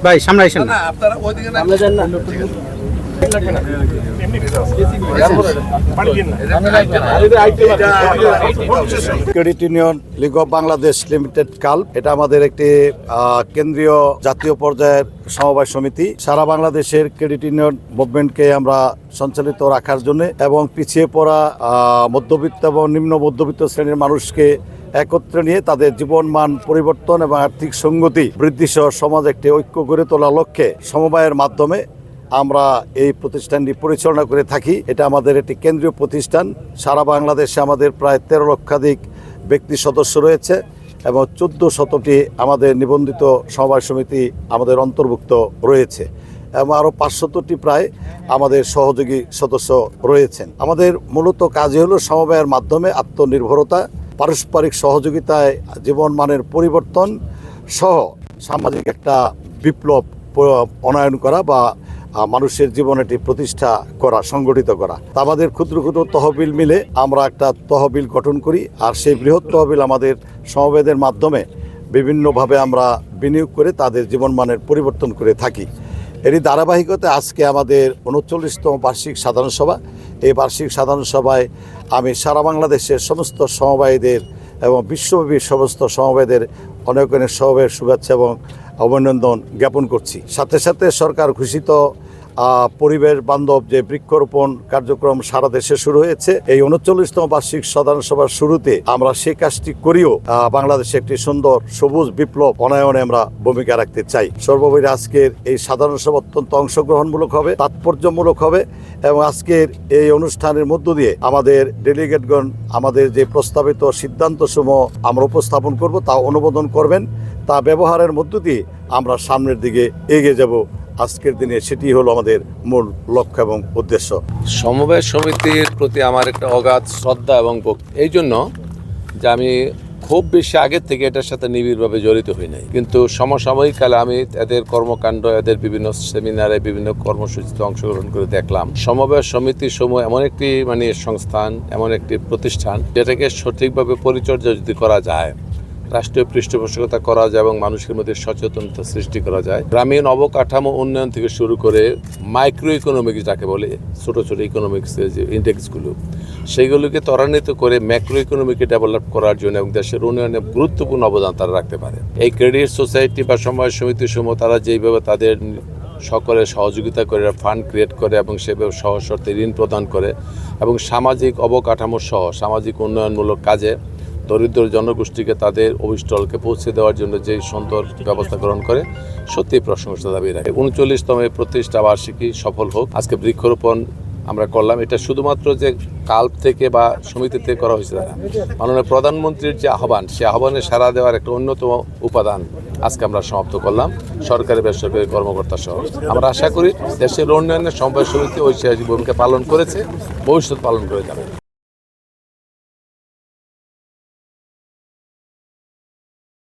ভাই সামনে আসেন না। Credit union league of Bangladesh limited কাল্প, এটা আমাদের একটি কেন্দ্রীয় জাতীয় পর্যায়ের সমবায় সমিতি। সারা বাংলাদেশের ক্রেডিট ইউনিয়ন মুভমেন্টকে আমরা সঞ্চালিত রাখার জন্য এবং পিছিয়ে পড়া মধ্যবিত্ত এবং নিম্ন মধ্যবিত্ত শ্রেণীর মানুষকে একত্রে নিয়ে তাদের জীবন মান পরিবর্তন এবং আর্থিক সঙ্গতি বৃদ্ধি সহ সমাজ একটি ঐক্য গড়ে তোলার লক্ষ্যে সমবায়ের মাধ্যমে আমরা এই প্রতিষ্ঠানটি পরিচালনা করে থাকি। এটা আমাদের একটি কেন্দ্রীয় প্রতিষ্ঠান। সারা বাংলাদেশে আমাদের প্রায় 13 লক্ষাধিক ব্যক্তি সদস্য রয়েছে এবং 1400টি আমাদের নিবন্ধিত সমবায় সমিতি আমাদের অন্তর্ভুক্ত রয়েছে এবং আরও 500টি প্রায় আমাদের সহযোগী সদস্য রয়েছেন। আমাদের মূলত কাজই হলো সমবায়ের মাধ্যমে আত্মনির্ভরতা, পারস্পরিক সহযোগিতায় জীবনমানের পরিবর্তন সহ সামাজিক একটা বিপ্লব অনায়ন করা বা মানুষের জীবনে এটি প্রতিষ্ঠা করা, সংগঠিত করা। আমাদের ক্ষুদ্র ক্ষুদ্র তহবিল মিলে আমরা একটা তহবিল গঠন করি, আর সেই বৃহৎ তহবিল আমাদের সমবায়ের মাধ্যমে বিভিন্নভাবে আমরা বিনিয়োগ করে তাদের জীবনমানের পরিবর্তন করে থাকি। এরই ধারাবাহিকতা আজকে আমাদের 39তম বার্ষিক সাধারণ সভা। এই বার্ষিক সাধারণ সভায় আমি সারা বাংলাদেশের সমস্ত সমবায়ীদের এবং বিশ্বব্যাপী সমস্ত সমবায়ীদের অনেক অনেক সমবায়ের শুভেচ্ছা এবং অভিনন্দন জ্ঞাপন করছি। সাথে সাথে সরকার ঘোষিত পরিবেশ বান্ধব যে বৃক্ষরোপণ কার্যক্রম সারা দেশে শুরু হয়েছে, এই 39তম বার্ষিক সাধারণ সভার শুরুতে আমরা সেই কাজটি করিও বাংলাদেশে একটি সুন্দর সবুজ বিপ্লব অনায়নে আমরা ভূমিকা রাখতে চাই। সর্বোপরি আজকের এই সাধারণ সভা অত্যন্ত অংশগ্রহণমূলক হবে, তাৎপর্যমূলক হবে এবং আজকের এই অনুষ্ঠানের মধ্য দিয়ে আমাদের ডেলিগেটগণ আমাদের যে প্রস্তাবিত সিদ্ধান্তসমূহ আমরা উপস্থাপন করব তা অনুমোদন করবেন। তা ব্যবহারের মধ্য দিয়ে আমরা সামনের দিকে এগিয়ে যাব। আজকের দিনে সেটি হলো আমাদের মূল লক্ষ্য এবং উদ্দেশ্য। সমবায় সমিতির প্রতি আমার একটা অগাধ শ্রদ্ধা এবং ভক্তি, এই জন্য যে আমি খুব বেশি আগের থেকে এটার সাথে নিবিড়ভাবে জড়িত হই নাই, কিন্তু সমসাময়িক কালে আমি এদের কর্মকাণ্ড, এদের বিভিন্ন সেমিনারে, বিভিন্ন কর্মসূচিতে অংশগ্রহণ করে দেখলাম সমবায় সমিতি সমূহ এমন একটি সংস্থান, এমন একটি প্রতিষ্ঠান যেটাকে সঠিকভাবে পরিচর্যা যদি করা যায়, রাষ্ট্রীয় পৃষ্ঠপোষকতা করা যায় এবং মানুষের মধ্যে সচেতনতা সৃষ্টি করা যায়, গ্রামীণ অবকাঠামো উন্নয়ন থেকে শুরু করে মাইক্রো ইকোনমিক্স যাকে বলে, ছোট ছোট ইকোনমিক্সের যে ইন্ডেক্সগুলো, সেইগুলোকে ত্বরান্বিত করে ম্যাক্রো ইকোনমিকে ডেভেলপ করার জন্য এবং দেশের উন্নয়নে গুরুত্বপূর্ণ অবদান তারা রাখতে পারে। এই ক্রেডিট সোসাইটি বা সমবায় সমিতি সমূহ তারা যেইভাবে তাদের সকলের সহযোগিতা করে ফান্ড ক্রিয়েট করে এবং সেভাবে সহজ শর্তে ঋণ প্রদান করে এবং সামাজিক অবকাঠামো সহ সামাজিক উন্নয়নমূলক কাজে দরিদ্র জনগোষ্ঠীকে তাদের অভিষ্টলকে পৌঁছে দেওয়ার জন্য যে সুন্দর ব্যবস্থা গ্রহণ করে, সত্যি প্রশংসা দাবি রাখে। 39তম প্রতিষ্ঠা বার্ষিকী সফল হোক। আজকে বৃক্ষরোপণ আমরা করলাম, এটা শুধুমাত্র যে কাল্প থেকে বা সমিতি থেকে করা হয়েছে না, মাননীয় প্রধানমন্ত্রীর যে আহ্বান, সে আহ্বানে সাড়া দেওয়ার একটা অন্যতম উপাদান আজকে আমরা সমাপ্ত করলাম সরকারি বেসরকারি কর্মকর্তা সহ। আমরা আশা করি দেশের উন্নয়নে সমবায় সমিতি ঐতিহাসিক ভূমিকা পালন করেছে, ভবিষ্যৎ পালন করে যাবে।